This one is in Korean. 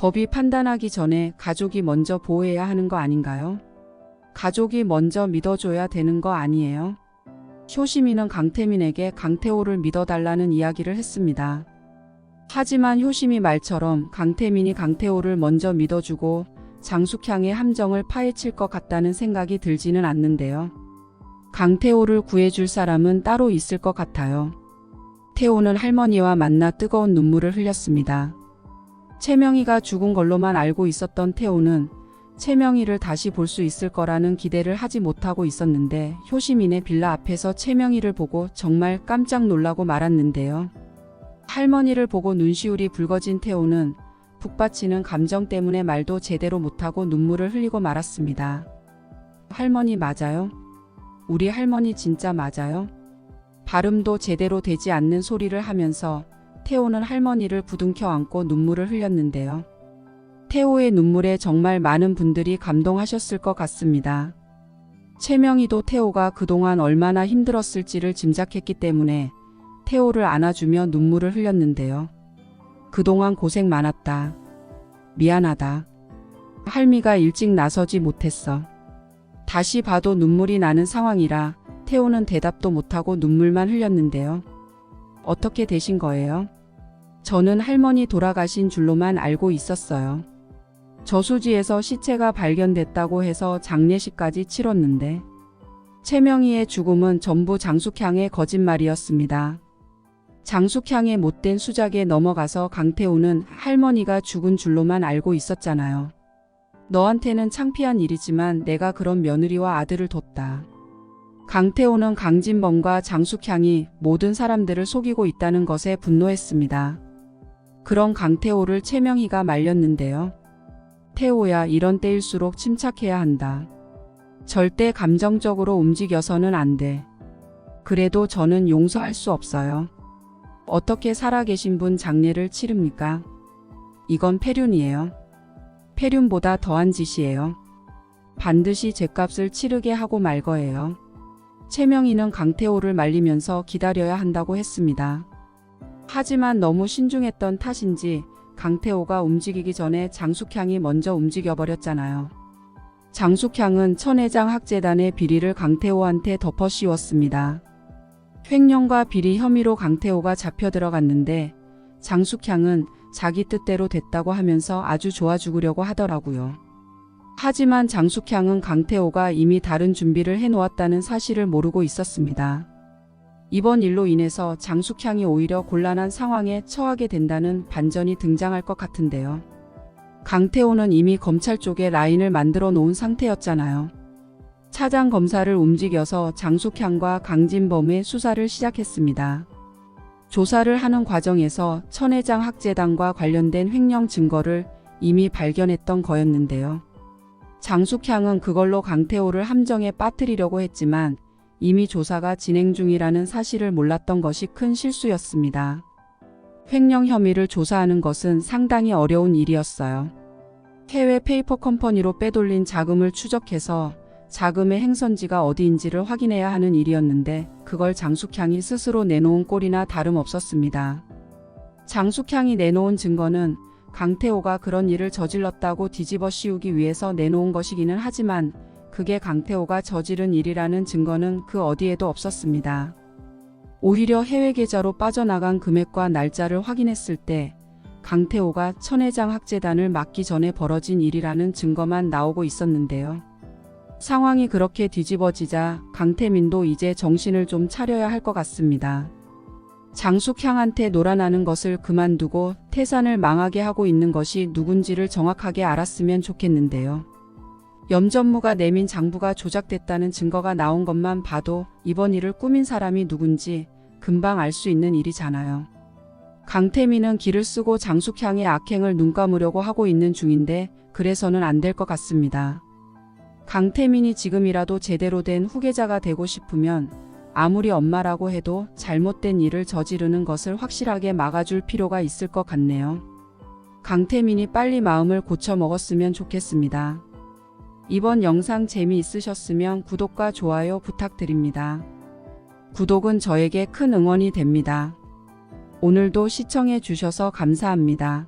법이 판단하기 전에 가족이 먼저 보호해야 하는 거 아닌가요? 가족이 먼저 믿어줘야 되는 거 아니에요? 효심이는 강태민에게 강태호를 믿어달라는 이야기를 했습니다. 하지만 효심이 말처럼 강태민이 강태호를 먼저 믿어주고 장숙향의 함정을 파헤칠 것 같다는 생각이 들지는 않는데요. 강태호를 구해줄 사람은 따로 있을 것 같아요. 태호는 할머니와 만나 뜨거운 눈물을 흘렸습니다. 채명이가 죽은 걸로만 알고 있었던 태호는 채명이를 다시 볼 수 있을 거라는 기대를 하지 못하고 있었는데 효심이네 빌라 앞에서 채명이를 보고 정말 깜짝 놀라고 말았는데요. 할머니를 보고 눈시울이 붉어진 태호는 북받치는 감정 때문에 말도 제대로 못하고 눈물을 흘리고 말았습니다. 할머니 맞아요? 우리 할머니 진짜 맞아요? 발음도 제대로 되지 않는 소리를 하면서 태호는 할머니를 부둥켜 안고 눈물을 흘렸는데요. 태호의 눈물에 정말 많은 분들이 감동하셨을 것 같습니다. 채명이도 태호가 그동안 얼마나 힘들었을지를 짐작했기 때문에 태호를 안아주며 눈물을 흘렸는데요. 그동안 고생 많았다. 미안하다. 할미가 일찍 나서지 못했어. 다시 봐도 눈물이 나는 상황이라 태호는 대답도 못하고 눈물만 흘렸는데요. 어떻게 되신 거예요? 저는 할머니 돌아가신 줄로만 알고 있었어요. 저수지에서 시체가 발견됐다고 해서 장례식까지 치렀는데 채명이의 죽음은 전부 장숙향의 거짓말이었습니다. 장숙향의 못된 수작에 넘어가서 강태호는 할머니가 죽은 줄로만 알고 있었잖아요. 너한테는 창피한 일이지만 내가 그런 며느리와 아들을 뒀다. 강태호는 강진범과 장숙향이 모든 사람들을 속이고 있다는 것에 분노했습니다. 그런 강태호를 채명이가 말렸는데요. 태호야, 이런 때일수록 침착해야 한다. 절대 감정적으로 움직여서는 안 돼. 그래도 저는 용서할 수 없어요. 어떻게 살아계신 분 장례를 치릅니까? 이건 폐륜이에요. 폐륜보다 더한 짓이에요. 반드시 죗값을 치르게 하고 말 거예요. 채명이는 강태호를 말리면서 기다려야 한다고 했습니다. 하지만 너무 신중했던 탓인지 강태호가 움직이기 전에 장숙향이 먼저 움직여버렸잖아요. 장숙향은 천혜장 학재단의 비리를 강태호한테 덮어 씌웠습니다. 횡령과 비리 혐의로 강태호가 잡혀 들어갔는데 장숙향은 자기 뜻대로 됐다고 하면서 아주 좋아 죽으려고 하더라고요. 하지만 장숙향은 강태호가 이미 다른 준비를 해놓았다는 사실을 모르고 있었습니다. 이번 일로 인해서 장숙향이 오히려 곤란한 상황에 처하게 된다는 반전이 등장할 것 같은데요. 강태호는 이미 검찰 쪽에 라인을 만들어 놓은 상태였잖아요. 차장 검사를 움직여서 장숙향과 강진범의 수사를 시작했습니다. 조사를 하는 과정에서 천혜장 학재단과 관련된 횡령 증거를 이미 발견했던 거였는데요. 장숙향은 그걸로 강태호를 함정에 빠뜨리려고 했지만 이미 조사가 진행 중이라는 사실을 몰랐던 것이 큰 실수였습니다. 횡령 혐의를 조사하는 것은 상당히 어려운 일이었어요. 해외 페이퍼 컴퍼니로 빼돌린 자금을 추적해서 자금의 행선지가 어디인지를 확인해야 하는 일이었는데 그걸 장숙향이 스스로 내놓은 꼴이나 다름없었습니다. 장숙향이 내놓은 증거는 강태호가 그런 일을 저질렀다고 뒤집어 씌우기 위해서 내놓은 것이기는 하지만 그게 강태호가 저지른 일이라는 증거는 그 어디에도 없었습니다. 오히려 해외 계좌로 빠져나간 금액과 날짜를 확인했을 때 강태호가 천혜장 학재단을 맡기 전에 벌어진 일이라는 증거만 나오고 있었는데요. 상황이 그렇게 뒤집어지자 강태민도 이제 정신을 좀 차려야 할 것 같습니다. 장숙향한테 놀아나는 것을 그만두고 태산을 망하게 하고 있는 것이 누군지를 정확하게 알았으면 좋겠는데요. 염전무가 내민 장부가 조작됐다는 증거가 나온 것만 봐도 이번 일을 꾸민 사람이 누군지 금방 알 수 있는 일이잖아요. 강태민은 기를 쓰고 장숙향의 악행을 눈감으려고 하고 있는 중인데 그래서는 안 될 것 같습니다. 강태민이 지금이라도 제대로 된 후계자가 되고 싶으면 아무리 엄마라고 해도 잘못된 일을 저지르는 것을 확실하게 막아줄 필요가 있을 것 같네요. 강태민이 빨리 마음을 고쳐 먹었으면 좋겠습니다. 이번 영상 재미있으셨으면 구독과 좋아요 부탁드립니다. 구독은 저에게 큰 응원이 됩니다. 오늘도 시청해 주셔서 감사합니다.